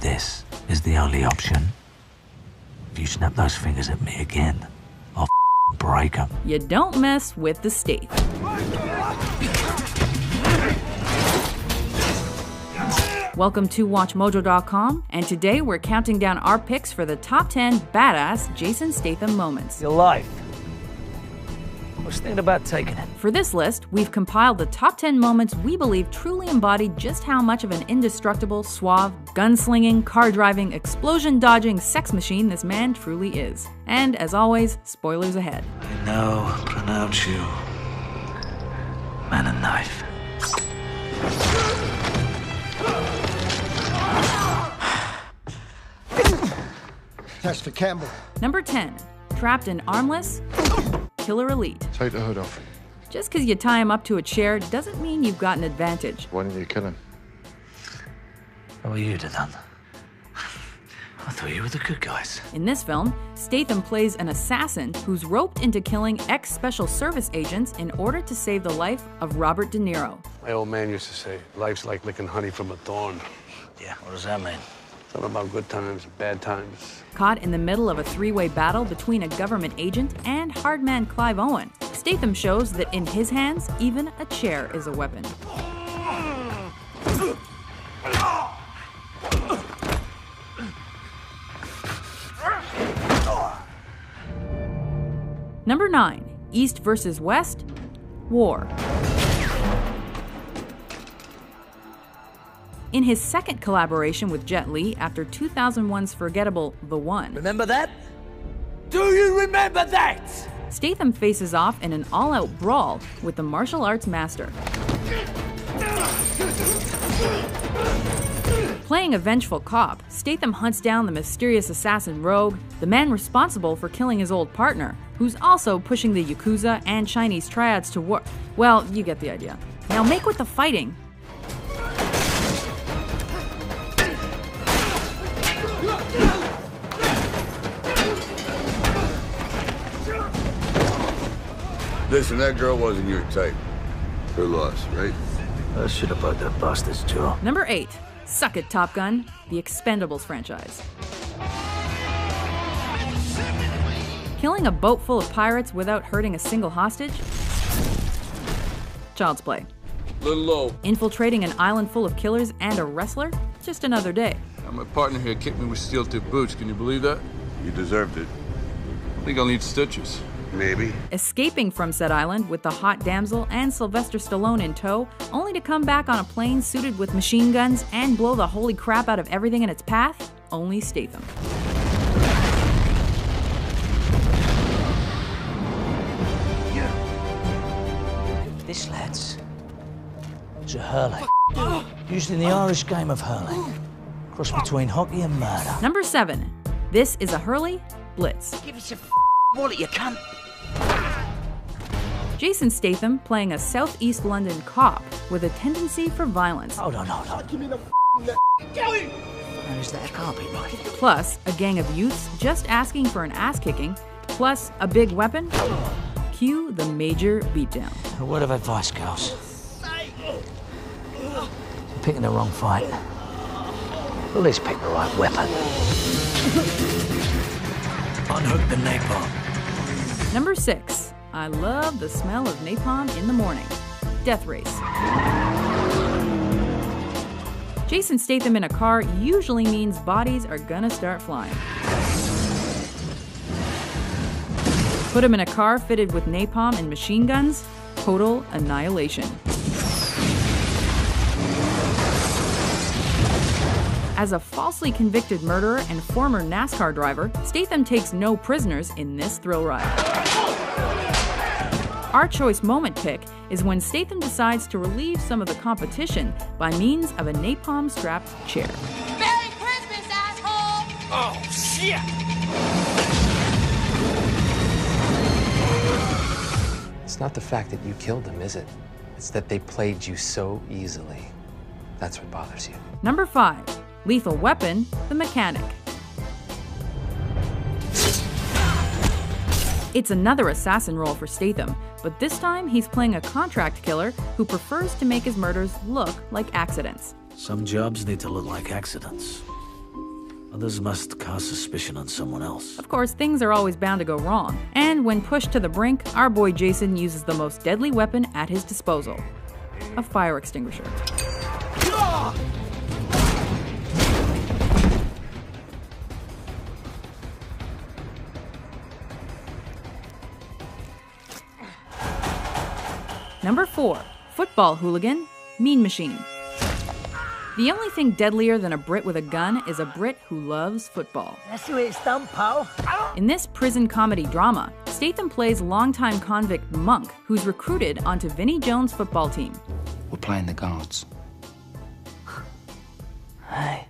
This is the only option. If you snap those fingers at me again, I'll break them. You don't mess with the Statham. Welcome to WatchMojo.com, and today we're counting down our picks for the top 10 badass Jason Statham moments. Your life. I was thinking about taking it. For this list, we've compiled the top 10 moments we believe truly embody just how much of an indestructible, suave, gunslinging, car-driving, explosion-dodging sex machine this man truly is. And as always, spoilers ahead. I now pronounce you man and knife. Test for Campbell. Number 10. Trapped and armless, Killer Elite. Take the hood off. Just because you tie him up to a chair doesn't mean you've got an advantage. Why didn't you kill him? What were you to done? I thought you were the good guys. In this film, Statham plays an assassin who's roped into killing ex-special service agents in order to save the life of Robert De Niro. My old man used to say, life's like licking honey from a thorn. Yeah, what does that mean? Something about good times and bad times. Caught in the middle of a three-way battle between a government agent and hardman Clive Owen, Statham shows that in his hands, even a chair is a weapon. Number 9. East versus West, War. In his second collaboration with Jet Li after 2001's forgettable The One. Remember that? Do you remember that? Statham faces off in an all-out brawl with the martial arts master. Playing a vengeful cop, Statham hunts down the mysterious assassin Rogue, the man responsible for killing his old partner, who's also pushing the Yakuza and Chinese triads to war. Well, you get the idea. Now make with the fighting. Listen, that girl wasn't your type. Her loss, right? I should have broke that bastard's jaw. Number 8. Suck It, Top Gun, the Expendables franchise. Killing a boat full of pirates without hurting a single hostage? Child's play. Little low. Infiltrating an island full of killers and a wrestler? Just another day. Now, my partner here kicked me with steel-tip boots. Can you believe that? You deserved it. I think I'll need stitches. Maybe. Escaping from said island with the hot damsel and Sylvester Stallone in tow, only to come back on a plane suited with machine guns and blow the holy crap out of everything in its path? Only Statham. This, lads, is a hurley. Used in the Irish game of hurling. Cross between hockey and murder. Number 7. This is a Hurley Blitz. Give us your wallet, you cunt. Jason Statham playing a southeast London cop with a tendency for violence. Hold on. Give me the is that a carpet knife? Plus, a gang of youths just asking for an ass-kicking, plus a big weapon. Cue the major beatdown. A word of advice, girls. You're picking the wrong fight. At least pick the right weapon. Unhook the napalm. Number 6. I love the smell of napalm in the morning. Death Race. Jason Statham in a car usually means bodies are gonna start flying. Put him in a car fitted with napalm and machine guns, total annihilation. As a falsely convicted murderer and former NASCAR driver, Statham takes no prisoners in this thrill ride. Our choice moment pick is when Statham decides to relieve some of the competition by means of a napalm-strapped chair. Merry Christmas, asshole! Oh, shit! It's not the fact that you killed them, is it? It's that they played you so easily. That's what bothers you. Number 5. Lethal Weapon, The Mechanic. It's another assassin role for Statham, but this time he's playing a contract killer who prefers to make his murders look like accidents. Some jobs need to look like accidents. Others must cast suspicion on someone else. Of course, things are always bound to go wrong, and when pushed to the brink, our boy Jason uses the most deadly weapon at his disposal: a fire extinguisher. Number 4. Football hooligan, Mean Machine. The only thing deadlier than a Brit with a gun is a Brit who loves football. That's the way it's done, pal. In this prison comedy drama, Statham plays longtime convict Monk, who's recruited onto Vinnie Jones' football team. We're playing the guards. Hey,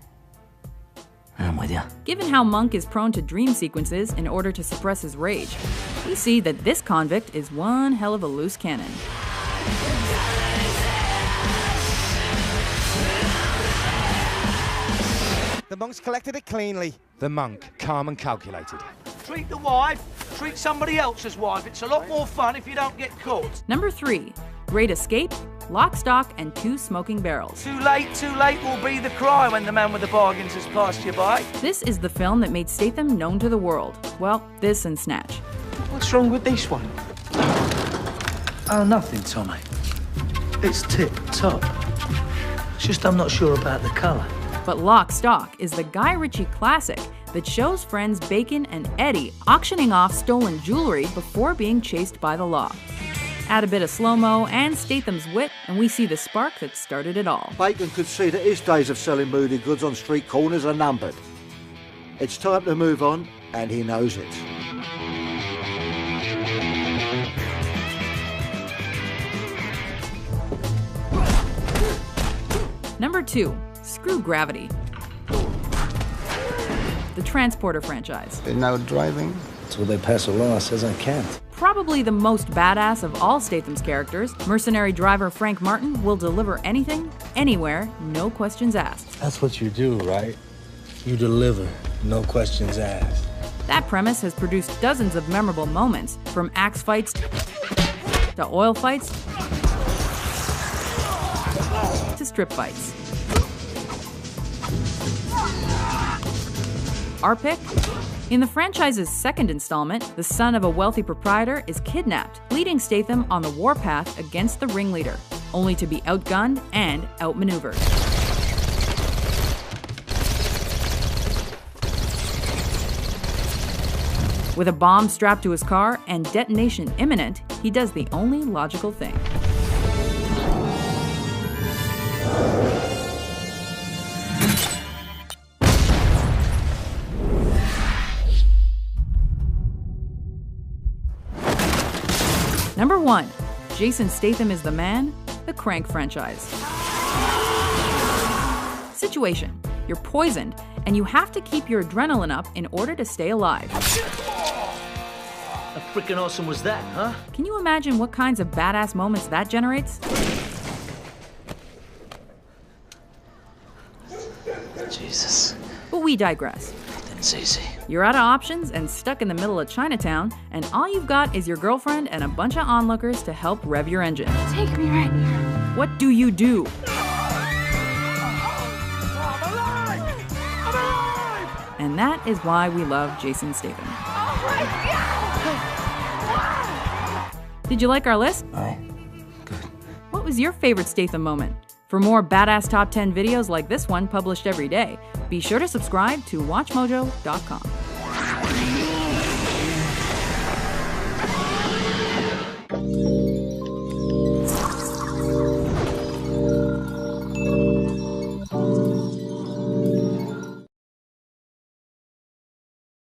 I'm with you. Given how Monk is prone to dream sequences in order to suppress his rage, we see that this convict is one hell of a loose cannon. The monk's collected it cleanly. The monk, calm and calculated. Treat the wife, treat somebody else's wife. It's a lot more fun if you don't get caught. Number 3. Great Escape, Lock, Stock, and Two Smoking Barrels. Too late will be the cry when the man with the bargains has passed you by. This is the film that made Statham known to the world. Well, this and Snatch. What's wrong with this one? Oh, nothing, Tommy. It's tip-top. It's just I'm not sure about the colour. But Lock, Stock is the Guy Ritchie classic that shows friends Bacon and Eddie auctioning off stolen jewelry before being chased by the law. Add a bit of slow-mo and Statham's wit, and we see the spark that started it all. Bacon could see that his days of selling moody goods on street corners are numbered. It's time to move on, and he knows it. Number 2. Screw Gravity. The Transporter franchise. They're now driving. Until they pass a law says I can't. Probably the most badass of all Statham's characters, mercenary driver Frank Martin will deliver anything, anywhere, no questions asked. That's what you do, right? You deliver, no questions asked. That premise has produced dozens of memorable moments, from axe fights to oil fights to strip fights. Our pick? In the franchise's second installment, the son of a wealthy proprietor is kidnapped, leading Statham on the warpath against the ringleader, only to be outgunned and outmaneuvered. With a bomb strapped to his car and detonation imminent, he does the only logical thing. Number 1. Jason Statham is the man, the Crank franchise. Situation: you're poisoned, and you have to keep your adrenaline up in order to stay alive. How freaking awesome was that, huh? Can you imagine what kinds of badass moments that generates? Jesus. But we digress. Nothing's easy. You're out of options and stuck in the middle of Chinatown, and all you've got is your girlfriend and a bunch of onlookers to help rev your engine. Take me right here. What do you do? And that is why we love Jason Statham. Did you like our list? Oh, good. What was your favorite Statham moment? For more badass top 10 videos like this one published every day, be sure to subscribe to WatchMojo.com.